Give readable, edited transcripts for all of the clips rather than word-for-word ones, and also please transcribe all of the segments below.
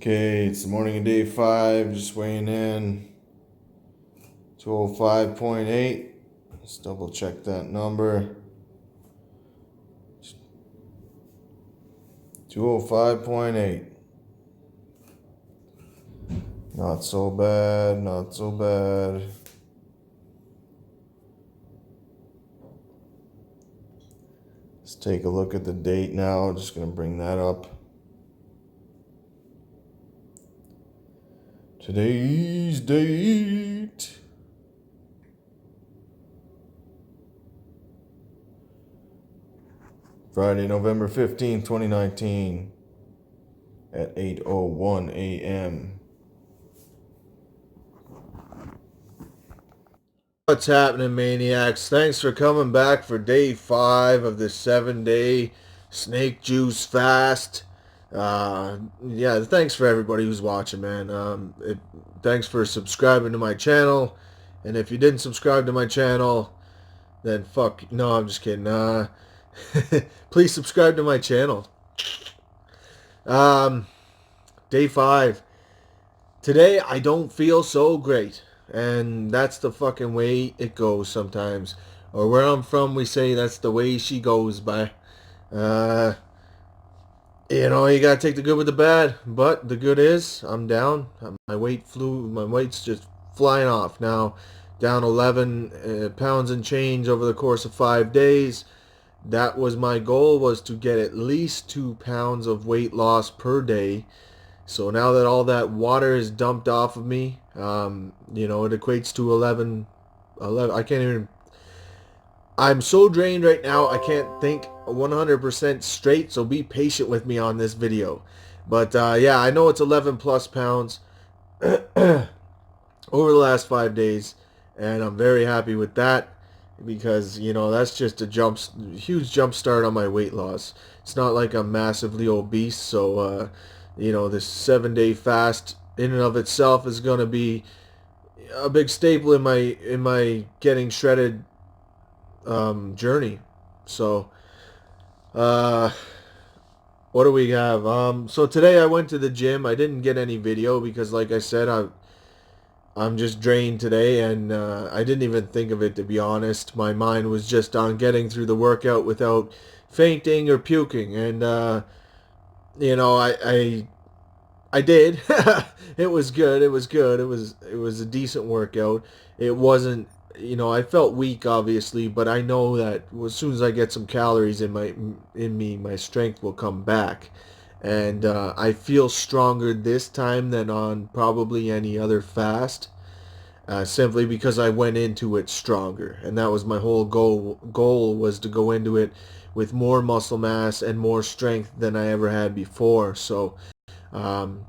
Okay, it's the morning of day 5, just weighing in 205.8. Let's double check that number. 205.8. Not so bad, not so bad. Let's take a look at the date now. Just going to bring that up. Today's date. Friday, November 15th, 2019 at 8:01 a.m. What's happening, maniacs? Thanks for coming back for day 5 of this 7-day snake juice fast. Yeah, thanks for everybody who's watching, man. Thanks for subscribing to my channel. And if you didn't subscribe to my channel, then fuck. No, I'm just kidding. Please subscribe to my channel. Um, Day 5. Today, I don't feel so great. And that's the fucking way it goes sometimes. Or where I'm from, we say that's the way she goes by. Uh, you gotta take the good with the bad. But the good is, I'm down. My weight's just flying off. Now, down 11 pounds and change over the course of 5 days. That was my goal, was to get at least 2 pounds of weight loss per day. So now that all that water is dumped off of me, it equates to 11. I can't even. I'm so drained right now, I can't think 100% straight, so be patient with me on this video. But yeah, I know it's 11 plus pounds over the last 5 days, and I'm very happy with that because, that's just a huge jump start on my weight loss. It's not like I'm massively obese, so this 7-day fast in and of itself is going to be a big staple in my getting shredded journey. So what do we have? So today I went to the gym. I didn't get any video because, like I said, I'm just drained today, and I didn't even think of it, to be honest. My mind was just on getting through the workout without fainting or puking, and I did. It was good. It was good. It was a decent workout. It wasn't, I felt weak, obviously, but I know that as soon as I get some calories in me, my strength will come back. And I feel stronger this time than on probably any other fast, simply because I went into it stronger. And that was my whole goal was to go into it with more muscle mass and more strength than I ever had before. So um,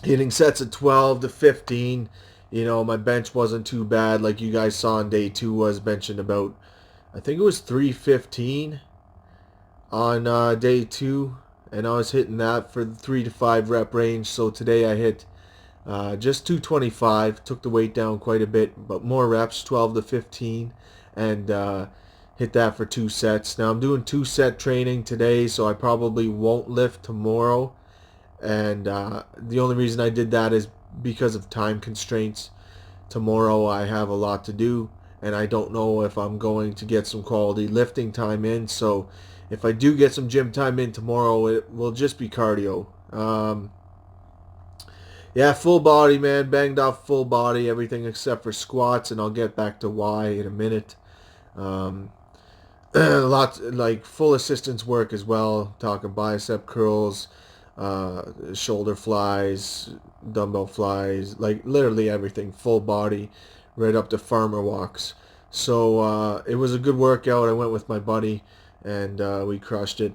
hitting sets of 12 to 15. My bench wasn't too bad. Like you guys saw on day 2, was benching about, I think it was 315 on day 2. And I was hitting that for the 3 to 5 rep range. So today I hit just 225. Took the weight down quite a bit, but more reps, 12 to 15. And hit that for 2 sets. Now I'm doing 2-set training today, so I probably won't lift tomorrow. And the only reason I did that is because of time constraints. Tomorrow I have a lot to do, and I don't know if I'm going to get some quality lifting time in. So if I do get some gym time in tomorrow, it will just be cardio. Yeah, full body, man. Banged off full body, everything except for squats, and I'll get back to why in a minute. Um, Lots like full assistance work as well. Talking bicep curls, shoulder flies, dumbbell flies, like literally everything, full body, right up to farmer walks. So it was a good workout. I went with my buddy, and we crushed it.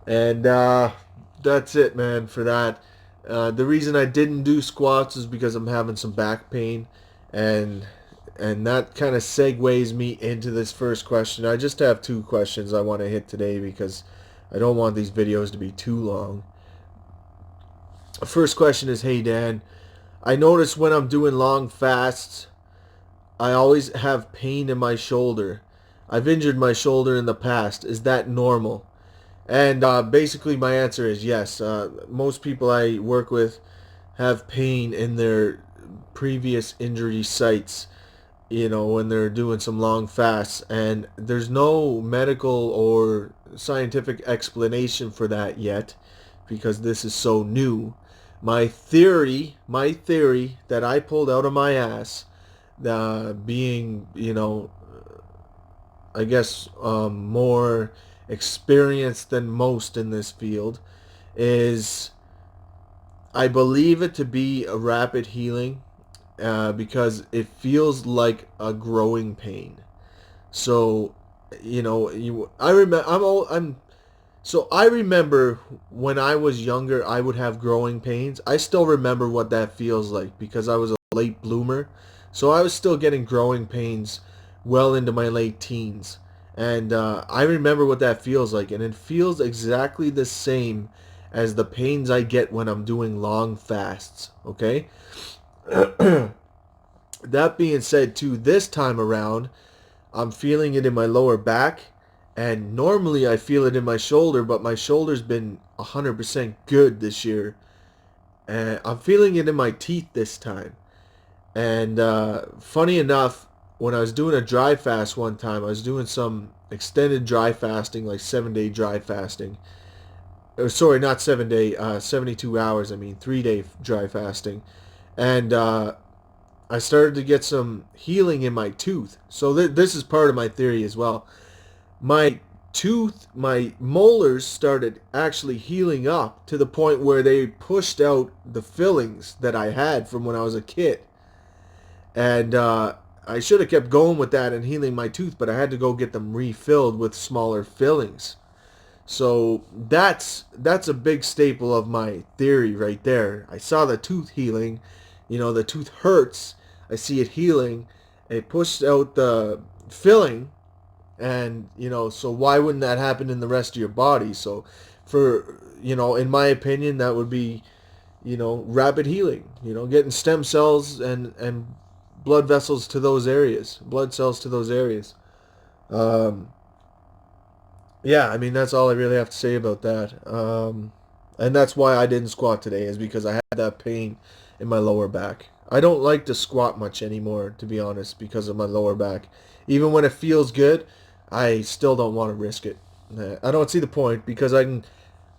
And that's it, man, for that. The reason I didn't do squats is because I'm having some back pain, and that kind of segues me into this first question. I just have 2 questions I want to hit today because I don't want these videos to be too long. The first question is, hey Dan, I notice when I'm doing long fasts, I always have pain in my shoulder. I've injured my shoulder in the past. Is that normal? And basically, my answer is yes. Most people I work with have pain in their previous injury sites, when they're doing some long fasts. And there's no medical or scientific explanation for that yet because this is so new. My theory that I pulled out of my ass, being, I guess, more experienced than most in this field, is I believe it to be a rapid healing because it feels like a growing pain. So, I remember. So I remember when I was younger, I would have growing pains. I still remember what that feels like because I was a late bloomer. So I was still getting growing pains well into my late teens. And I remember what that feels like. And it feels exactly the same as the pains I get when I'm doing long fasts. Okay? That being said, too, this time around, I'm feeling it in my lower back, and normally I feel it in my shoulder, but my shoulder's been 100% good this year. And I'm feeling it in my teeth this time. And funny enough, when I was doing a dry fast one time, I was doing some extended dry fasting, like 7-day dry fasting. Or sorry, not 7-day, 72 hours. I mean, 3-day dry fasting. And I started to get some healing in my tooth. So this is part of my theory as well. My molars started actually healing up to the point where they pushed out the fillings that I had from when I was a kid. And I should have kept going with that and healing my tooth, but I had to go get them refilled with smaller fillings. So that's a big staple of my theory right there. I saw the tooth healing, the tooth hurts. I see it healing. It pushed out the filling, and so why wouldn't that happen in the rest of your body? So for in my opinion, that would be rapid healing. Getting stem cells and blood vessels to those areas, blood cells to those areas. Um, yeah, I mean that's all I really have to say about that. And that's why I didn't squat today, is because I had that pain in my lower back. I don't like to squat much anymore, to be honest, because of my lower back. Even when it feels good, I still don't want to risk it. I don't see the point because I can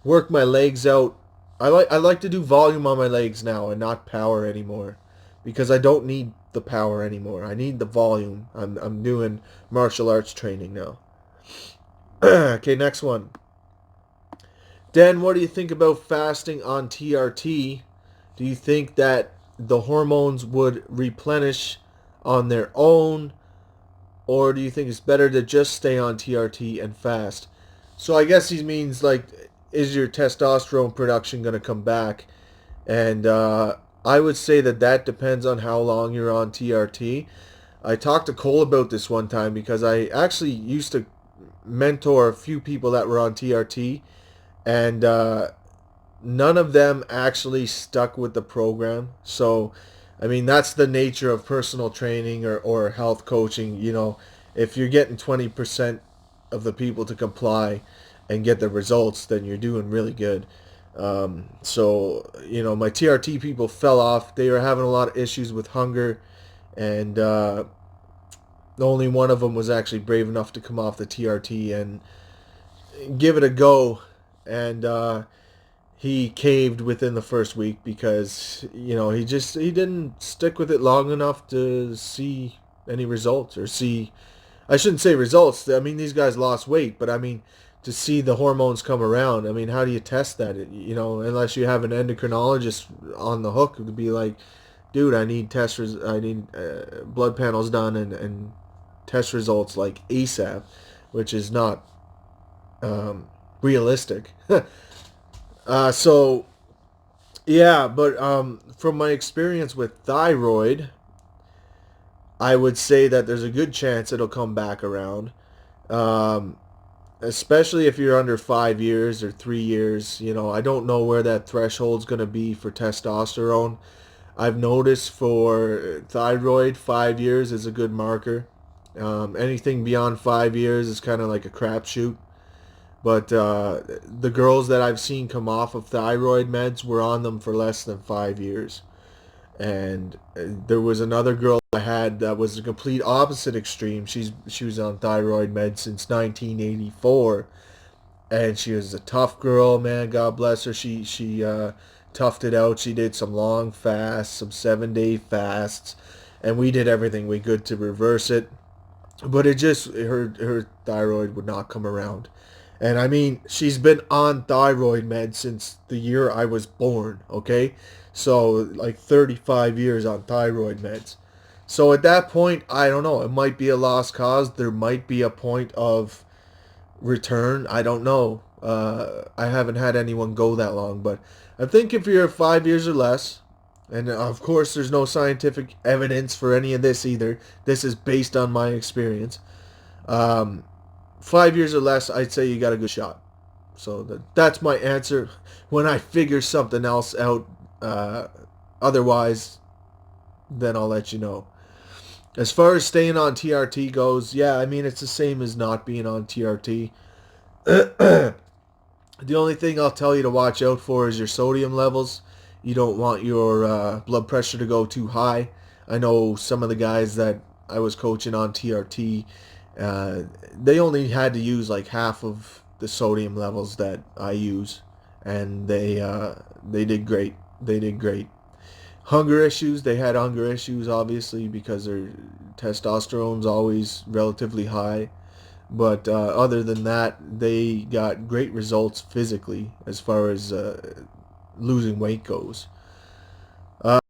work my legs out. I like to do volume on my legs now and not power anymore, because I don't need the power anymore. I need the volume. I'm doing martial arts training now. Okay, next one. Dan, what do you think about fasting on TRT? Do you think that the hormones would replenish on their own, or do you think it's better to just stay on TRT and fast? So I guess he means like, is your testosterone production going to come back? And I would say that depends on how long you're on TRT. I talked to Cole about this one time because I actually used to mentor a few people that were on TRT, and none of them actually stuck with the program. So, I mean, that's the nature of personal training or health coaching. If you're getting 20% of the people to comply and get the results, then you're doing really good. So, my TRT people fell off. They were having a lot of issues with hunger, and only one of them was actually brave enough to come off the TRT and give it a go. And he caved within the first week because he didn't stick with it long enough to see any results, or see, I shouldn't say results. I mean, these guys lost weight, but I mean to see the hormones come around. I mean, how do you test that? Unless you have an endocrinologist on the hook to be like, dude, I need blood panels done and test results like ASAP, which is not realistic. So yeah, but from my experience with thyroid, I would say that there's a good chance it'll come back around. Um, Especially if you're under 5 years or 3 years. I don't know where that threshold's going to be for testosterone. I've noticed for thyroid, 5 years is a good marker. Anything beyond 5 years is kind of like a crapshoot. But the girls that I've seen come off of thyroid meds were on them for less than 5 years. And there was another girl I had that was the complete opposite extreme. She was on thyroid meds since 1984, and she was a tough girl, man. God bless her. She toughed it out. She did some long fasts, some 7 day fasts, and we did everything we could to reverse it. But it just her thyroid would not come around. And I mean, she's been on thyroid meds since the year I was born, okay? So like 35 years on thyroid meds. So at that point, I don't know, it might be a lost cause. There might be a point of return. I don't know. I haven't had anyone go that long, but I think if you're 5 years or less, and of course there's no scientific evidence for any of this either. This is based on my experience. Um, 5 years or less, I'd say you got a good shot. So that's my answer. When I figure something else out, uh, otherwise, then I'll let you know. As far as staying on TRT goes, yeah, I mean it's the same as not being on TRT. The only thing I'll tell you to watch out for is your sodium levels. You don't want your blood pressure to go too high. I know some of the guys that I was coaching on TRT, they only had to use like half of the sodium levels that I use, and they did great. They did great. Hunger issues, they had hunger issues obviously because their testosterone's always relatively high. But other than that, they got great results physically as far as losing weight goes.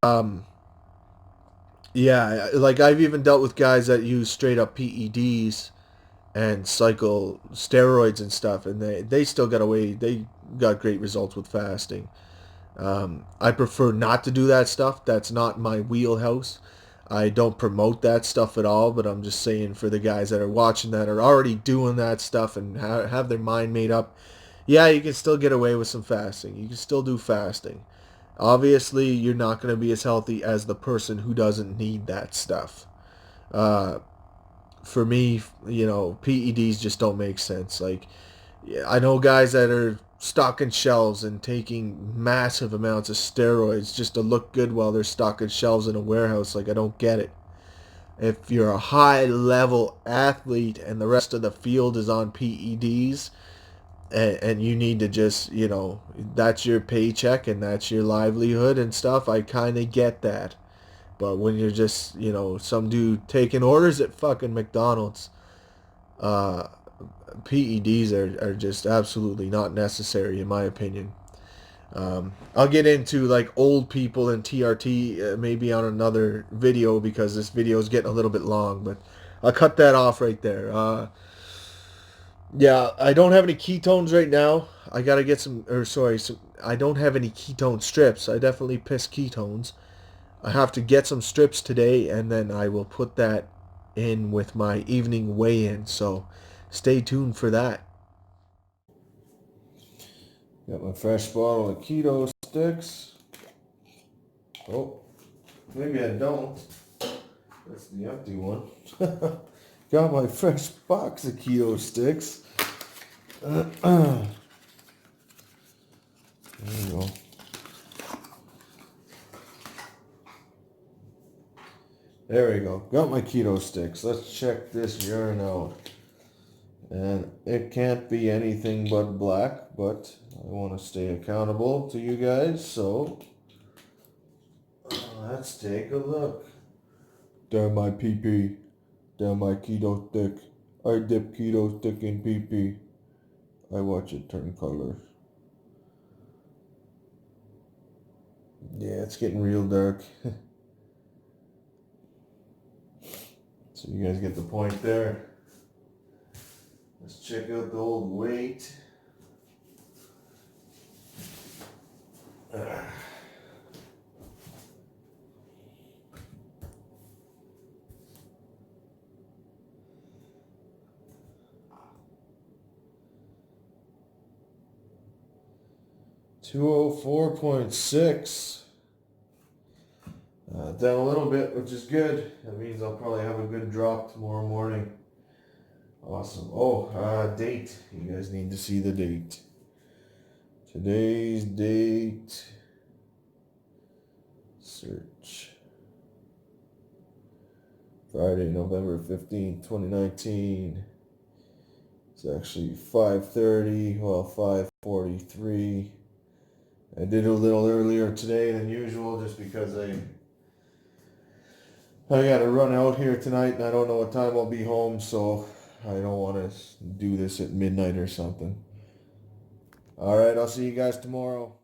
Um, yeah, like I've even dealt with guys that use straight up PEDs and cycle steroids and stuff, and they still got away. They got great results with fasting. I prefer not to do that stuff. That's not my wheelhouse. I don't promote that stuff at all, but I'm just saying for the guys that are watching that are already doing that stuff and have their mind made up, yeah, you can still get away with some fasting. You can still do fasting. Obviously, you're not going to be as healthy as the person who doesn't need that stuff. Uh, for me, PEDs just don't make sense. Like, yeah, I know guys that are stocking shelves and taking massive amounts of steroids just to look good while they're stocking shelves in a warehouse. Like, I don't get it. If you're a high level athlete and the rest of the field is on PEDs, and you need to just, that's your paycheck and that's your livelihood and stuff, I kind of get that. But when you're just, some dude taking orders at fucking McDonald's, uh, PEDs are just absolutely not necessary in my opinion. I'll get into like old people and TRT maybe on another video because this video is getting a little bit long, but I'll cut that off right there. Yeah, I don't have any ketones right now. I gotta get some, or sorry, I don't have any ketone strips. I definitely piss ketones. I have to get some strips today, and then I will put that in with my evening weigh-in. So stay tuned for that. Got my fresh bottle of keto sticks. Oh, maybe I don't. That's the empty one. Got my fresh box of keto sticks. There you go. There we go. Got my keto sticks. Let's check this urine out. And it can't be anything but black, but I want to stay accountable to you guys, so let's take a look. Down my pee-pee. Down my keto stick. I dip keto stick in pee-pee. I watch it turn color. Yeah, it's getting real dark. So you guys get the point there. Let's check out the old weight. 204.6. Down a little bit, which is good. That means I'll probably have a good drop tomorrow morning. Awesome. Oh, date. You guys need to see the date. Today's date. Search. Friday, November 15th, 2019. It's actually 5:30, well, 5:43. I did it a little earlier today than usual just because I gotta run out here tonight and I don't know what time I'll be home, so I don't want to do this at midnight or something. All right, I'll see you guys tomorrow.